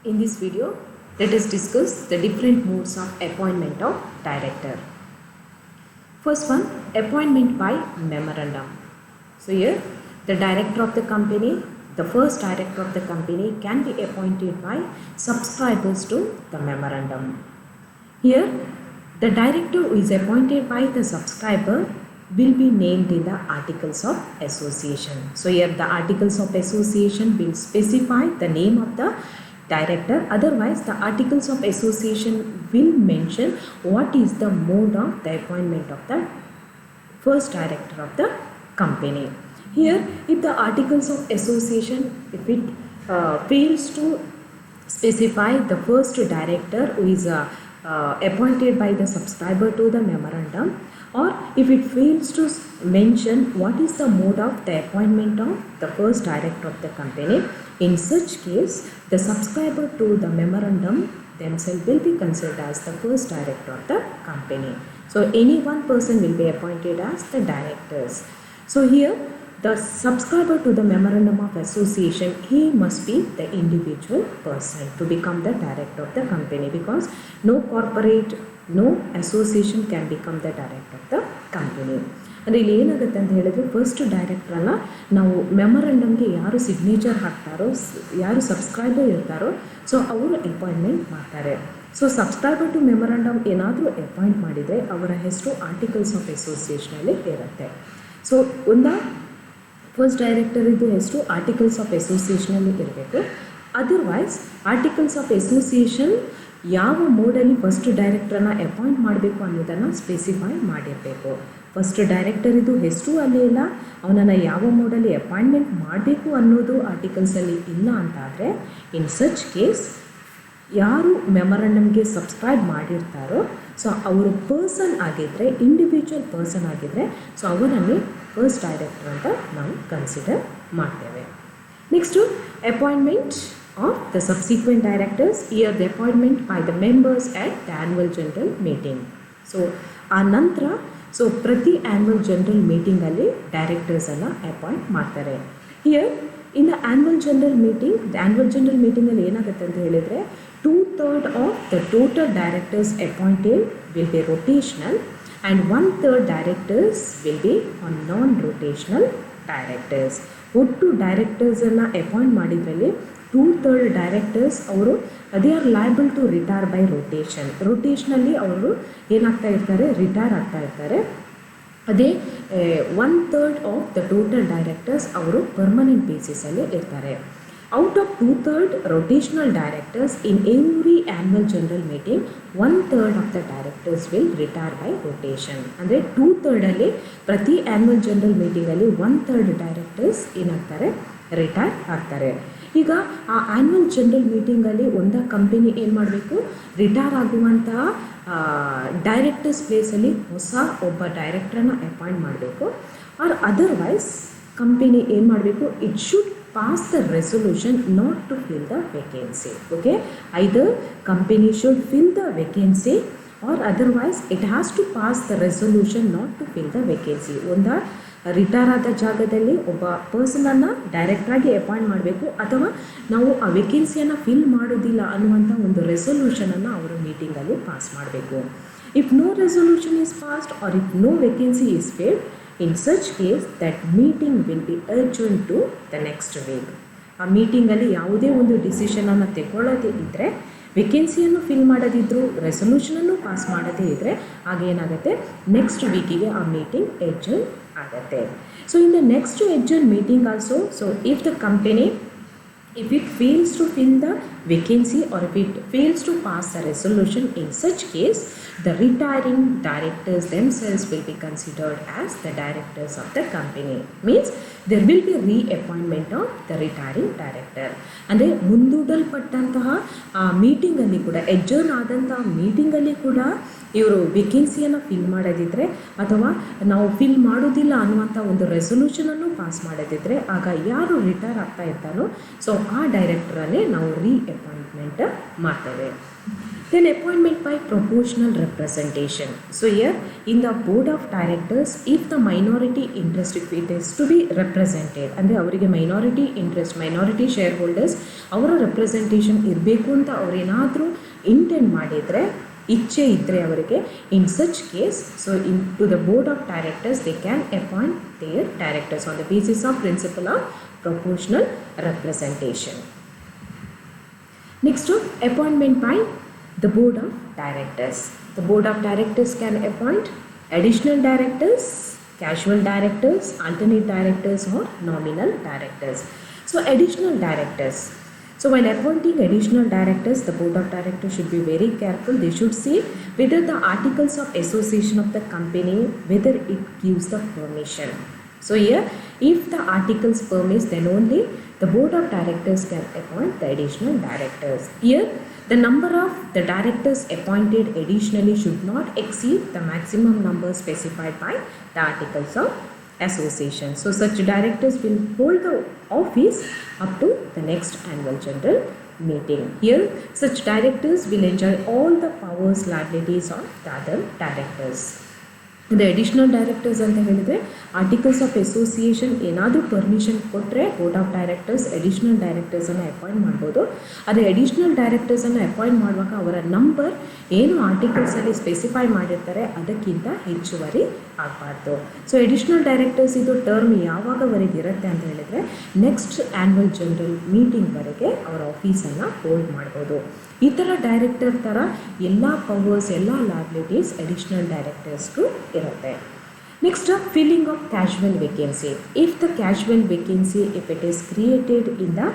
In this video, let us discuss the different modes of appointment of director. First one, appointment by memorandum. So here, the director of the company, the first director of the company can be appointed by subscribers to the memorandum. Here, the director who is appointed by the subscriber will be named in the Articles of Association. So here the Articles of Association will specify the name of the director. Otherwise, the Articles of Association will mention what is the mode of the appointment of the first director of the company. Here, if the Articles of Association, if it fails to specify the first director who is appointed by the subscriber to the memorandum, or if it fails to mention what is the mode of the appointment of the first director of the company, in such case the subscriber to the memorandum themselves will be considered as the first director of the company. So any one person will be appointed as the directors. So here the subscriber to the memorandum of association, he must be the individual person to become the director of the company, because no corporate, no association can become the director of the company. ಅಂದರೆ ಇಲ್ಲಿ ಏನಾಗುತ್ತೆ ಅಂತ ಹೇಳಿದ್ರೆ, first ಡೈರೆಕ್ಟ್ರನ್ನು ನಾವು ಮೆಮೊರಂಡಮ್ಗೆ ಯಾರು signature ಹಾಕ್ತಾರೋ, ಯಾರು subscriber ಇರ್ತಾರೋ, so ಅವರು ಅಪಾಯಿಂಟ್ಮೆಂಟ್ ಮಾಡ್ತಾರೆ. ಸೊ ಸಬ್ಸ್ಕ್ರೈಬರ್ ಟು ಮೆಮೊರಂಡಮ್ ಏನಾದರೂ ಅಪಾಯಿಂಟ್ ಮಾಡಿದರೆ ಅವರ ಹೆಸರು ಆರ್ಟಿಕಲ್ಸ್ ಆಫ್ ಅಸೋಸಿಯೇಷನಲ್ಲಿ ಇರುತ್ತೆ. ಸೊ ಫಸ್ಟ್ ಡೈರೆಕ್ಟರ್ ಇದು ಹೆಸರು ಆರ್ಟಿಕಲ್ಸ್ ಆಫ್ ಅಸೋಸಿಯೇಷನಲ್ಲಿ ಇರಬೇಕು. ಅದರ್ವೈಸ್ ಆರ್ಟಿಕಲ್ಸ್ ಆಫ್ ಅಸೋಸಿಯೇಷನ್ ಯಾವ ಮೋಡಲ್ಲಿ ಫಸ್ಟ್ ಡೈರೆಕ್ಟ್ರನ್ನ ಅಪಾಯಿಂಟ್ ಮಾಡಬೇಕು ಅನ್ನೋದನ್ನು ಸ್ಪೆಸಿಫೈ ಮಾಡಿರಬೇಕು. ಫಸ್ಟ್ ಡೈರೆಕ್ಟರ್ ಇದು ಹೆಸರು ಅಲ್ಲೇ ಇಲ್ಲ, ಅವನನ್ನು ಯಾವ ಮೋಡಲ್ಲಿ ಅಪಾಯಿಂಟ್ಮೆಂಟ್ ಮಾಡಬೇಕು ಅನ್ನೋದು ಆರ್ಟಿಕಲ್ಸಲ್ಲಿ ಇಲ್ಲ ಅಂತಾದರೆ, ಇನ್ ಸಚ್ ಕೇಸ್ ಯಾರು ಮೆಮೊರಂಡಮ್ಗೆ ಸಬ್ಸ್ಕ್ರೈಬ್ ಮಾಡಿರ್ತಾರೋ, ಸೊ ಅವರು ಪರ್ಸನ್ ಆಗಿದ್ದರೆ, ಇಂಡಿವಿಜುವಲ್ ಪರ್ಸನ್ ಆಗಿದ್ದರೆ, ಸೊ ಅವರನ್ನೇ ಫಸ್ಟ್ ಡೈರೆಕ್ಟರ್ ಅಂತ ನಾವು ಕನ್ಸಿಡರ್ ಮಾಡ್ತೇವೆ. Next appointment of the subsequent directors. Here the appointment by the members at the annual general meeting. So ಆ ನಂತರ ಪ್ರತಿ ಆ್ಯನ್ಯುವಲ್ ಜನರಲ್ ಮೀಟಿಂಗಲ್ಲಿ ಡೈರೆಕ್ಟರ್ಸನ್ನು ಅಪಾಯಿಂಟ್ ಮಾಡ್ತಾರೆ. Here in the annual general meeting, the annual general ಮೀಟಿಂಗಲ್ಲಿ ಏನಾಗುತ್ತೆ ಅಂತ ಹೇಳಿದರೆ, 2/3 of the total directors appointed will B rotational and 1/3 directors will be on non-rotational directors. ಒಟ್ಟು ಡೈರೆಕ್ಟರ್ಸನ್ನು ಅಪಾಯಿಂಟ್ ಮಾಡಿದ್ರಲ್ಲಿ 2/3 ಡೈರೆಕ್ಟರ್ಸ್ ಅವರು they are liable to retire by rotation. ರೊಟೇಷನಲ್ಲಿ ಅವರು ಏನಾಗ್ತಾ ಇರ್ತಾರೆ, ರಿಟೈರ್ ಆಗ್ತಾ ಇರ್ತಾರೆ. ಅದೇ 1/3 ಆಫ್ ದ ಟೋಟಲ್ ಡೈರೆಕ್ಟರ್ಸ್ ಅವರು ಪರ್ಮನೆಂಟ್ ಬೇಸಿಸಲ್ಲಿ ಇರ್ತಾರೆ. Out of 2/3 rotational directors in every annual general meeting, 1/3 of the directors will retire by rotation. ಅಂದರೆ 2/3 ಪ್ರತಿ ಆ್ಯನ್ಯುವಲ್ ಜನರಲ್ ಮೀಟಿಂಗಲ್ಲಿ 1/3 ಡೈರೆಕ್ಟರ್ಸ್ ಏನಾಗ್ತಾರೆ, ರಿಟೈರ್ ಆಗ್ತಾರೆ. ಈಗ ಆ ಆ್ಯನ್ಯುವಲ್ ಜನರಲ್ ಮೀಟಿಂಗಲ್ಲಿ ಒಂದು ಕಂಪನಿ ಏನು ಮಾಡಬೇಕು, ರಿಟೈರ್ ಆಗುವಂತಹ ಡೈರೆಕ್ಟರ್ಸ್ ಪ್ಲೇಸಲ್ಲಿ ಹೊಸ ಒಬ್ಬ ಡೈರೆಕ್ಟ್ರನ್ನ ಅಪಾಯಿಂಟ್ ಮಾಡಬೇಕು. ಆರ್ ಅದರ್ವೈಸ್ ಕಂಪನಿ ಏನು ಮಾಡಬೇಕು, it should pass the resolution not to fill the vacancy. Okay, either company should fill the vacancy or otherwise it has to pass the resolution not to fill the vacancy. ಒಂದು retire ಆದ ಜಾಗದಲ್ಲಿ ಒಬ್ಬ ಪರ್ಸನನ್ನು ಡೈರೆಕ್ಟ್ರಾಗಿ appoint ಮಾಡಬೇಕು, ಅಥವಾ ನಾವು ಆ ವೇಕೆನ್ಸಿಯನ್ನು fill ಮಾಡೋದಿಲ್ಲ ಅನ್ನುವಂಥ ಒಂದು ರೆಸೊಲ್ಯೂಷನನ್ನು ಅವರು ಮೀಟಿಂಗಲ್ಲಿ ಪಾಸ್ ಮಾಡಬೇಕು. If no resolution is passed or if no vacancy is filled, in such case that meeting will be adjourned to the next week. ಆ ಮೀಟಿಂಗಲ್ಲಿ ಯಾವುದೇ ಒಂದು ಡಿಸಿಷನನ್ನು ತಗೊಳ್ಳೋದೇ ಇದ್ದರೆ, ವೇಕೆನ್ಸಿಯನ್ನು ಫಿಲ್ ಮಾಡೋದಿದ್ರು, ರೆಸೊಲ್ಯೂಷನನ್ನು ಪಾಸ್ ಮಾಡೋದೇ ಇದ್ದರೆ, ಆಗೇನಾಗುತ್ತೆ, ನೆಕ್ಸ್ಟ್ ವೀಕಿಗೆ ಆ ಮೀಟಿಂಗ್ ಎಡ್ಜರ್ನ್ ಆಗುತ್ತೆ. So in the next adjourn meeting also, so if the company, if it fails to fill the vacancy or if it fails to pass the resolution, in such case the retiring directors themselves will be considered as the directors of the company. Means there will be reappointment of the retiring director. ಅಂದರೆ ಮುಂದೂಡಲ್ಪಟ್ಟಂತಹ ಆ ಮೀಟಿಂಗಲ್ಲಿ ಕೂಡ, ಎಡ್ಜರ್ನ್ ಆದಂತಹ ಮೀಟಿಂಗಲ್ಲಿ ಕೂಡ ಇವರು ವೇಕೆನ್ಸಿಯನ್ನು fill ಮಾಡೋದಿದ್ರೆ, ಅಥವಾ ನಾವು fill ಮಾಡೋದಿಲ್ಲ ಅನ್ನುವಂಥ ಒಂದು ರೆಸೊಲ್ಯೂಷನನ್ನು ಪಾಸ್ ಮಾಡೋದಿದ್ರೆ, ಆಗ ಯಾರು ರಿಟೈರ್ ಆಗ್ತಾ ಇರ್ತಾನೋ, ಸೊ ಆ ಡೈರೆಕ್ಟರನ್ನೇ ನಾವು ರೀಅಪಾಯಿಂಟ್ಮೆಂಟ್ ಮಾಡ್ತೇವೆ. Then appointment by proportional representation. So here in the board of directors, if the minority interest, if it is to be represented, ಅಂದರೆ ಅವರಿಗೆ minority interest, minority shareholders ಅವರ representation ಇರಬೇಕು ಅಂತ ಅವರೇನಾದರೂ ಇಂಟೆಂಡ್ ಮಾಡಿದರೆ, ಇಚ್ಛೆ ಇದ್ದರೆ ಅವರಿಗೆ, in such case, so to the board of directors they can appoint their directors on the basis of principle of proportional representation. Next one, appointment by the board of directors. The board of directors can appoint additional directors, casual directors, alternate directors or nominal directors. So additional directors. So while appointing additional directors, the board of directors should be very careful. They should see whether the articles of association of the company, whether it gives the permission. So here, if the articles permit, then only the board of directors can appoint the additional directors. Here, the number of the directors appointed additionally should not exceed the maximum number specified by the articles of association. So such directors will hold the office up to the next annual general meeting. Here, such directors will enjoy all the powers, liabilities of the other directors. The additional directors ಅಂತ ಹೇಳಿದರೆ articles of association ಏನಾದರೂ permission ಕೊಟ್ಟರೆ board of directors additional ಡೈರೆಕ್ಟರ್ಸನ್ನು appoint ಮಾಡ್ಬೋದು. ಆದರೆ additional ಡೈರೆಕ್ಟರ್ಸನ್ನು appoint ಮಾಡುವಾಗ ಅವರ ನಂಬರ್ ಏನು ಆರ್ಟಿಕಲ್ಸಲ್ಲಿ ಸ್ಪೆಸಿಫೈ ಮಾಡಿರ್ತಾರೆ ಅದಕ್ಕಿಂತ ಹೆಚ್ಚುವರಿ ಆಗಬಾರ್ದು. ಸೊ ಅಡಿಷ್ನಲ್ ಡೈರೆಕ್ಟರ್ಸ್ ಇದು ಟರ್ಮ್ ಯಾವಾಗವರೆಗೆ ಇರುತ್ತೆ ಅಂತ ಹೇಳಿದರೆ ನೆಕ್ಸ್ಟ್ ಆ್ಯನ್ಯುವಲ್ ಜನರಲ್ ಮೀಟಿಂಗ್ವರೆಗೆ ಅವರ ಆಫೀಸನ್ನು ಹೋಲ್ಡ್ ಮಾಡ್ಬೋದು. ಈ ಥರ ಡೈರೆಕ್ಟರ್ ಥರ ಎಲ್ಲ ಪವರ್ಸ್, ಎಲ್ಲ ಲಯಬಿಲಿಟೀಸ್ ಅಡಿಷ್ನಲ್ ಡೈರೆಕ್ಟರ್ಸ್ಗೂ ಇರುತ್ತೆ. Next, filling of casual vacancy. If the casual vacancy, if it is created in the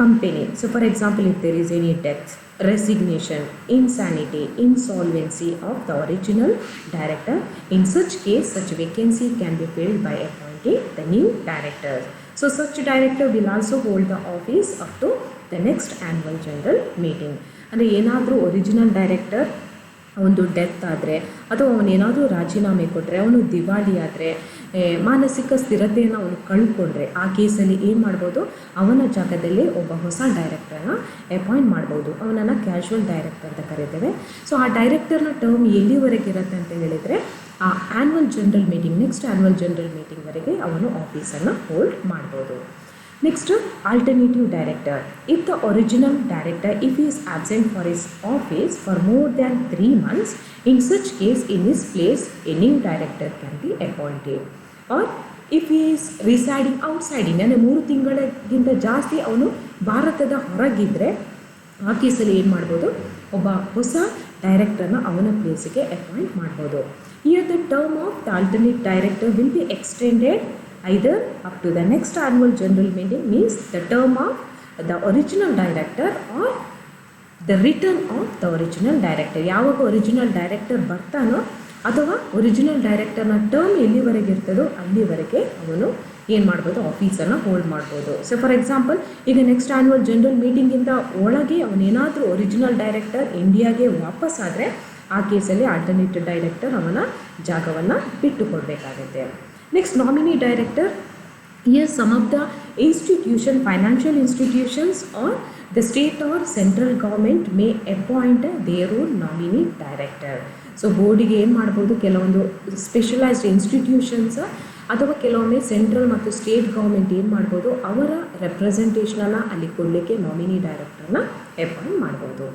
company. So for example, if there is any death, resignation, insanity, insolvency of the original director, in such case such vacancy can be filled by appointing the new director. So such director will also hold the office up to the next annual general meeting. ಅಂದರೆ ಏನಾದರೂ original director ಒಂದು death ಆದರೆ ಅಥವಾ ಅವನೇನಾದರೂ ರಾಜೀನಾಮೆ ಕೊಟ್ಟರೆ, ಅವನು ದಿವಾಳಿ ಆದರೆ, ಮಾನಸಿಕ ಸ್ಥಿರತೆಯನ್ನು ಅವನು ಕಳ್ಕೊಂಡ್ರೆ, ಆ ಕೇಸಲ್ಲಿ ಏನು ಮಾಡ್ಬೋದು, ಅವನ ಜಾಗದಲ್ಲಿ ಒಬ್ಬ ಹೊಸ ಡೈರೆಕ್ಟರ್ನ ಅಪಾಯಿಂಟ್ ಮಾಡ್ಬೋದು. ಅವನನ್ನು ಕ್ಯಾಶುವಲ್ ಡೈರೆಕ್ಟರ್ ಅಂತ ಕರೀತೇವೆ. ಸೊ ಆ ಡೈರೆಕ್ಟರ್ನ ಟರ್ಮ್ ಎಲ್ಲಿವರೆಗೆ ಇರುತ್ತೆ ಅಂತ ಹೇಳಿದರೆ ಆ annual general meeting, next annual general ಮೀಟಿಂಗ್ವರೆಗೆ ಅವನು ಆಫೀಸನ್ನು ಹೋಲ್ಡ್ ಮಾಡ್ಬೋದು. Next, alternative director. If the original director, if he is absent for his office for more than 3 months, in such case in his place a new director can be appointed. Or if he is residing outside India, 3 ತಿಂಗಳಿಗಿಂತ ಜಾಸ್ತಿ ಅವನು ಭಾರತದ ಹೊರಗಿದ್ದರೆ ಆ ಕೇಸಲ್ಲಿ ಏನು ಮಾಡ್ಬೋದು, ಒಬ್ಬ ಹೊಸ ಡೈರೆಕ್ಟರ್ನ ಅವನ ಪ್ಲೇಸಿಗೆ ಅಪಾಯಿಂಟ್ ಮಾಡ್ಬೋದು. Here the term of the alternate director will be extended either up to the next annual general meeting, means the term of the original director, or the return of the original director. ಯಾವಾಗ original director ಬರ್ತಾನೋ ಅಥವಾ original ಡೈರೆಕ್ಟರ್ನ term ಎಲ್ಲಿವರೆಗೆ ಇರ್ತದೋ ಅಲ್ಲಿವರೆಗೆ ಅವನು ಏನು ಮಾಡ್ಬೋದು, ಆಫೀಸನ್ನು hold ಮಾಡ್ಬೋದು. So for example, ಈಗ ನೆಕ್ಸ್ಟ್ ಆ್ಯನ್ಯುವಲ್ ಜನರಲ್ ಮೀಟಿಂಗಿಂದ ಒಳಗೆ ಅವನೇನಾದರೂ ಒರಿಜಿನಲ್ ಡೈರೆಕ್ಟರ್ ಇಂಡಿಯಾಗೆ ವಾಪಸ್ ಆದರೆ ಆ ಕೇಸಲ್ಲಿ ಆಲ್ಟರ್ನೇಟಿವ್ ಡೈರೆಕ್ಟರ್ ಅವನ ಜಾಗವನ್ನು ಬಿಟ್ಟು ಕೊಡಬೇಕಾಗುತ್ತೆ. Next, nominee director. Here some of the institution, financial institutions or the state or central government may appoint their own nominee director. So ಬೋರ್ಡಿಗೆ ಏನು ಮಾಡ್ಬೋದು, ಕೆಲವೊಂದು ಸ್ಪೆಷಲೈಸ್ಡ್ ಇನ್ಸ್ಟಿಟ್ಯೂಷನ್ಸ್ ಅಥವಾ ಕೆಲವೊಮ್ಮೆ ಸೆಂಟ್ರಲ್ ಮತ್ತು ಸ್ಟೇಟ್ ಗೌರ್ಮೆಂಟ್ ಏನು ಮಾಡ್ಬೋದು, ಅವರ ರೆಪ್ರೆಸೆಂಟೇಷನನ್ನು ಅಲ್ಲಿ ಕೊಡಲಿಕ್ಕೆ ನಾಮಿನಿ ಡೈರೆಕ್ಟರ್ನ ಅಪಾಯಿಂಟ್ ಮಾಡ್ಬೋದು.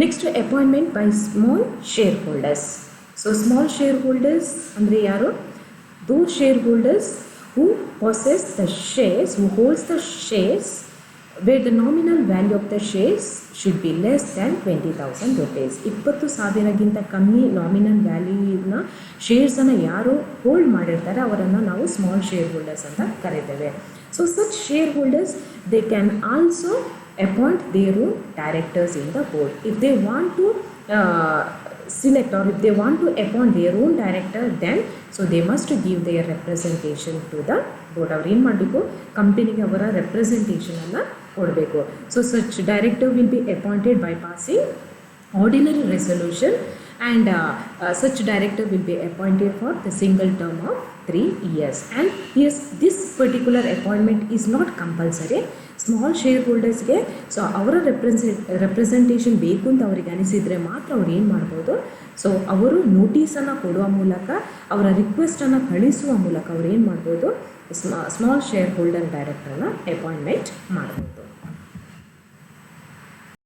Next, appointment by small share holders. So small share holders ಅಂದರೆ ಯಾರು? Those shareholders who possess the shares, who holds the shares where the nominal value of the shares should be less than 20,000 rupees. 20,000ಗಿಂತ ಕಮ್ಮಿ nominal ವ್ಯಾಲ್ಯೂನ ಶೇರ್ಸನ್ನು ಯಾರು hold ಮಾಡಿರ್ತಾರೆ ಅವರನ್ನು ನಾವು small shareholders ಅಂತ ಕರೀತೇವೆ. So such shareholders they can also appoint their own directors in the board. If they want to select or if they want to appoint their own director, then so they must give their representation to the board. ಅವ್ರು ಏನು ಮಾಡಬೇಕು, ಕಂಪನಿಗೆ ಅವರ ರೆಪ್ರೆಸೆಂಟೇಷನನ್ನು ಕೊಡಬೇಕು. So such director will be appointed by passing ordinary resolution and such director will be appointed for the single term of 3 years. And yes, this particular appointment is not compulsory. Small share ಹೋಲ್ಡರ್ಸ್ಗೆ so ಅವರ representation ಬೇಕು ಅಂತ ಅವ್ರಿಗೆ ಅನಿಸಿದರೆ ಮಾತ್ರ ಅವ್ರು ಏನು ಮಾಡ್ಬೋದು, so ಅವರು ನೋಟಿಸನ್ನು ಕೊಡುವ ಮೂಲಕ ಅವರ ರಿಕ್ವೆಸ್ಟನ್ನು ಕಳಿಸುವ ಮೂಲಕ ಅವ್ರು ಏನು ಮಾಡ್ಬೋದು, ಸ್ಮಾಲ್ ಶೇರ್ ಹೋಲ್ಡರ್ ಡೈರೆಕ್ಟರ್ನ ಅಪಾಯಿಂಟ್ಮೆಂಟ್ ಮಾಡ್ಬೋದು.